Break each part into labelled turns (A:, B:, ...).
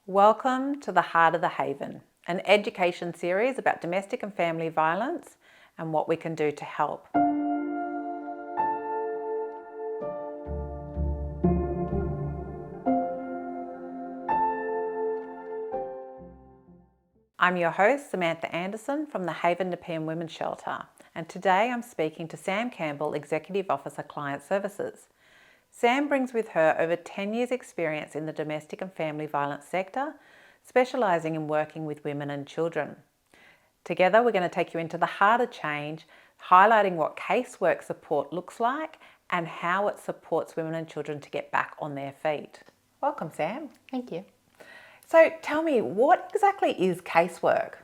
A: Welcome to the Heart of the Haven, an education series about domestic and family violence and what we can do to help. I'm your host, Samantha Anderson from the Haven Nepean Women's Shelter, and today I'm speaking to Sam Campbell, Executive Officer Client Services. Sam brings with her over 10 years' experience in the domestic and family violence sector, specialising in working with women and children. Together, we're going to take you into the heart of change, highlighting what casework support looks like and how it supports women and children to get back on their feet. Welcome, Sam.
B: Thank you.
A: So tell me, what exactly is casework?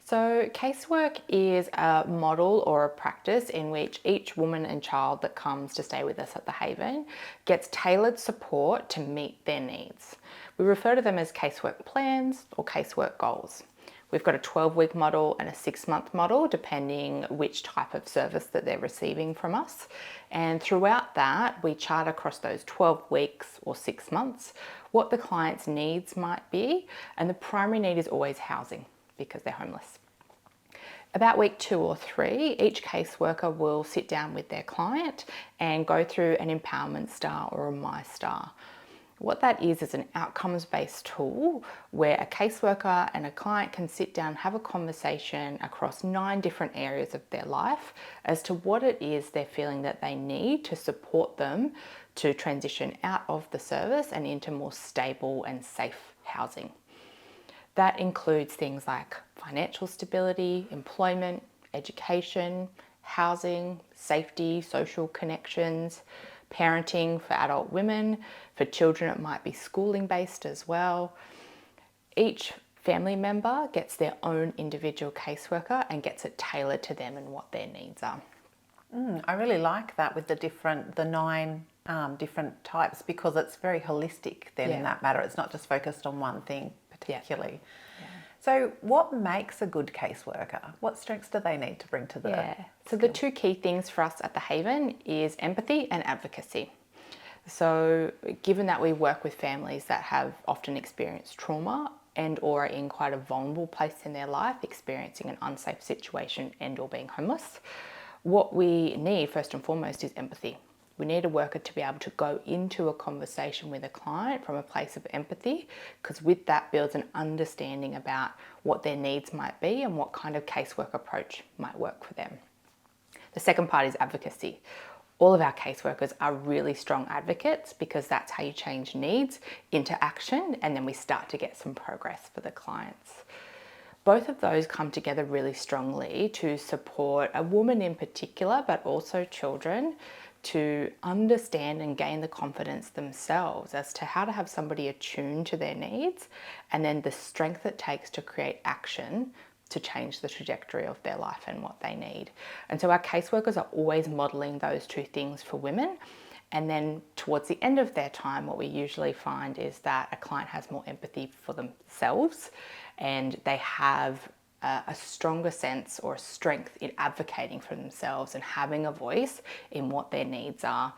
B: So casework is a model or a practice in which each woman and child that comes to stay with us at the Haven gets tailored support to meet their needs. We refer to them as casework plans or casework goals. We've got a 12-week model and a 6-month model, depending which type of service that they're receiving from us. And throughout that, we chart across those 12 weeks or 6 months what the client's needs might be. And the primary need is always housing because they're homeless. About week 2 or 3, each caseworker will sit down with their client and go through an empowerment star or a My Star. What that is an outcomes-based tool where a caseworker and a client can sit down and have a conversation across 9 different areas of their life as to what it is they're feeling that they need to support them to transition out of the service and into more stable and safe housing. That includes things like financial stability, employment, education, housing, safety, social connections, parenting for adult women. For children, it might be schooling based as well. Each family member gets their own individual caseworker and gets it tailored to them and what their needs are.
A: I really like that with the 9 different types, because it's very holistic then in that matter. It's not just focused on one thing particularly. Yeah. So what makes a good caseworker? What strengths do they need to bring to the
B: So the 2 key things for us at the Haven is empathy and advocacy. So given that we work with families that have often experienced trauma and or are in quite a vulnerable place in their life, experiencing an unsafe situation and or being homeless, what we need first and foremost is empathy. We need a worker to be able to go into a conversation with a client from a place of empathy, because with that builds an understanding about what their needs might be and what kind of casework approach might work for them. The second part is advocacy. All of our caseworkers are really strong advocates because that's how you change needs into action, and then we start to get some progress for the clients. Both of those come together really strongly to support a woman in particular, but also children, to understand and gain the confidence themselves as to how to have somebody attuned to their needs, and then the strength it takes to create action to change the trajectory of their life and what they need. And so our caseworkers are always modeling those 2 things for women. And then towards the end of their time, what we usually find is that a client has more empathy for themselves and they have a stronger sense or a strength in advocating for themselves and having a voice in what their needs are,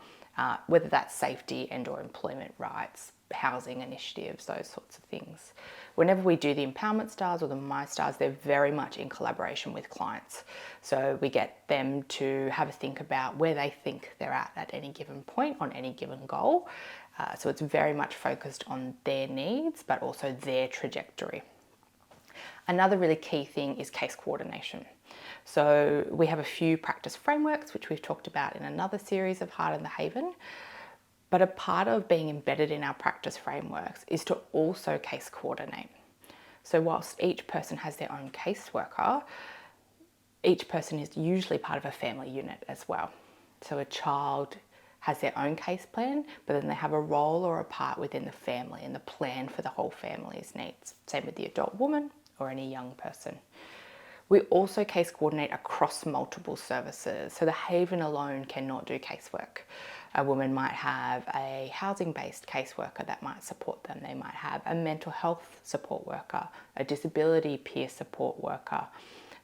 B: whether that's safety and or employment rights, housing initiatives, those sorts of things. Whenever we do the empowerment stars or the My Stars, they're very much in collaboration with clients. So we get them to have a think about where they think they're at any given point on any given goal. So it's very much focused on their needs, but also their trajectory. Another really key thing is case coordination. So we have a few practice frameworks, which we've talked about in another series of Heart in the Haven. But a part of being embedded in our practice frameworks is to also case coordinate. So whilst each person has their own caseworker, each person is usually part of a family unit as well. So a child has their own case plan, but then they have a role or a part within the family and the plan for the whole family's needs. Same with the adult woman or any young person. We also case coordinate across multiple services. So the Haven alone cannot do casework. A woman might have a housing-based caseworker that might support them. They might have a mental health support worker, a disability peer support worker.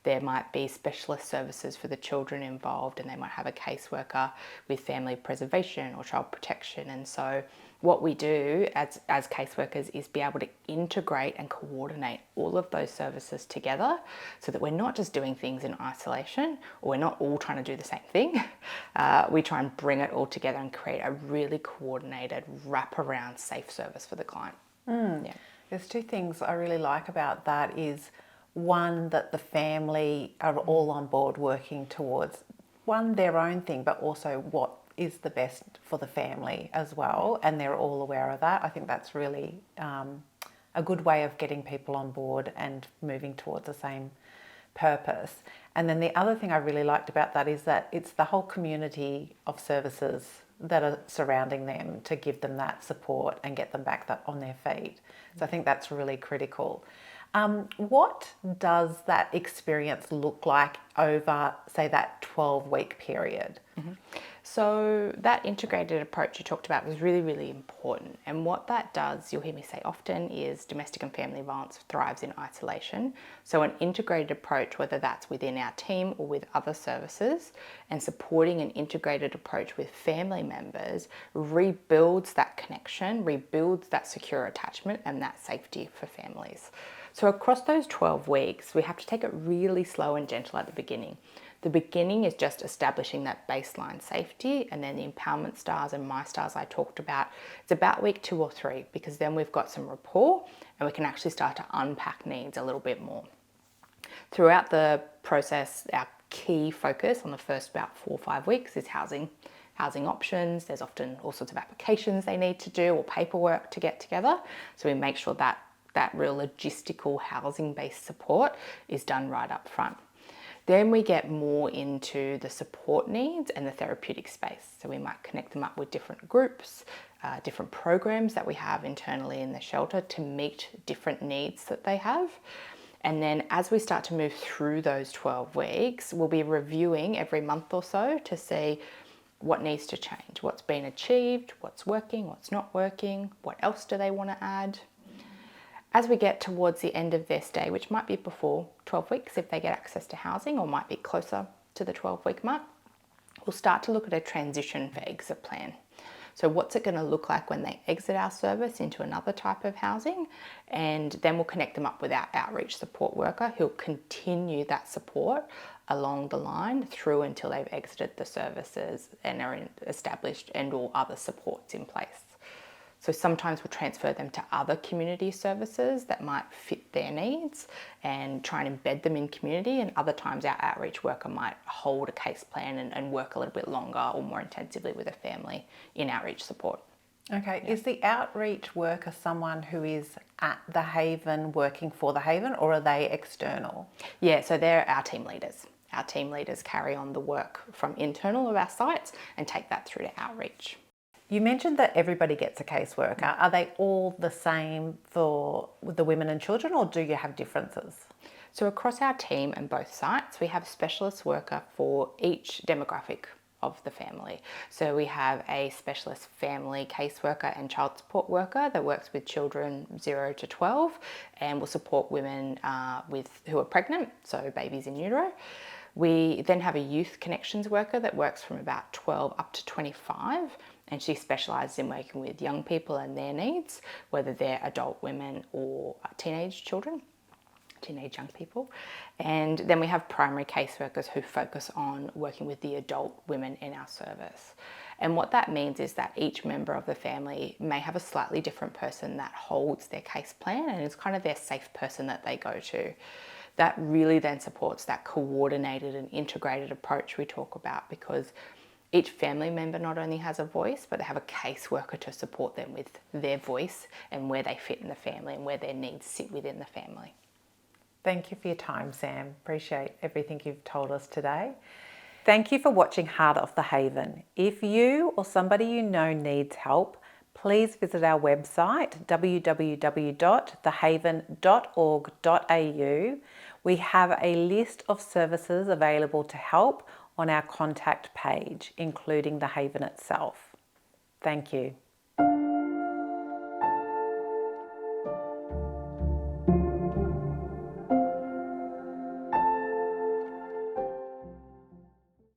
B: There might be specialist services for the children involved, and they might have a caseworker with family preservation or child protection. And so What we do as caseworkers is be able to integrate and coordinate all of those services together so that we're not just doing things in isolation, or we're not all trying to do the same thing. We try and bring it all together and create a really coordinated, wraparound, safe service for the client. Yeah.
A: There's two things I really like about that is one, that the family are all on board working towards one, their own thing, but also what is the best for the family as well, and they're all aware of that. I think that's really a good way of getting people on board and moving towards the same purpose. And then the other thing I really liked about that is that it's the whole community of services that are surrounding them to give them that support and get them back on their feet. So I think that's really critical. What does that experience look like over, say, that 12-week period?
B: So that integrated approach you talked about was really, really important. And what that does, you'll hear me say often, is domestic and family violence thrives in isolation. So an integrated approach, whether that's within our team or with other services, and supporting an integrated approach with family members rebuilds that connection, rebuilds that secure attachment and that safety for families. So across those 12 weeks, we have to take it really slow and gentle at the beginning. The beginning is just establishing that baseline safety, and then the empowerment stars and my stars I talked about. It's about week 2 or 3, because then we've got some rapport and we can actually start to unpack needs a little bit more. Throughout the process, our key focus on the first about 4 or 5 weeks is housing options. There's often all sorts of applications they need to do or paperwork to get together. So we make sure that that real logistical housing-based support is done right up front. Then we get more into the support needs and the therapeutic space. So we might connect them up with different groups, different programs that we have internally in the shelter to meet different needs that they have. And then as we start to move through those 12 weeks, we'll be reviewing every month or so to see what needs to change, what's been achieved, what's working, what's not working, what else do they want to add. As we get towards the end of their stay, which might be before 12 weeks if they get access to housing, or might be closer to the 12-week mark, we'll start to look at a transition for exit plan. So what's it going to look like when they exit our service into another type of housing? And then we'll connect them up with our outreach support worker who'll continue that support along the line through until they've exited the services and are established and all other supports in place. So sometimes we'll transfer them to other community services that might fit their needs and try and embed them in community. And other times our outreach worker might hold a case plan and work a little bit longer or more intensively with a family in outreach support.
A: Okay, yeah. Is the outreach worker someone who is at the Haven working for the Haven, or are they external?
B: Yeah, so they're our team leaders. Our team leaders carry on the work from internal of our sites and take that through to outreach.
A: You mentioned that everybody gets a caseworker. Are they all the same for the women and children, or do you have differences?
B: So across our team and both sites, we have a specialist worker for each demographic of the family. So we have a specialist family caseworker and child support worker that works with children 0 to 12 and will support women who are pregnant, so babies in utero. We then have a youth connections worker that works from about 12 up to 25, and she specialises in working with young people and their needs, whether they're adult women or teenage children, teenage young people. And then we have primary caseworkers who focus on working with the adult women in our service. And what that means is that each member of the family may have a slightly different person that holds their case plan and is kind of their safe person that they go to. That really then supports that coordinated and integrated approach we talk about, because each family member not only has a voice, but they have a caseworker to support them with their voice and where they fit in the family and where their needs sit within the family.
A: Thank you for your time, Sam. Appreciate everything you've told us today. Thank you for watching Heart of the Haven. If you or somebody you know needs help, please visit our website, www.thehaven.org.au. We have a list of services available to help on our contact page, including the Haven itself. Thank you.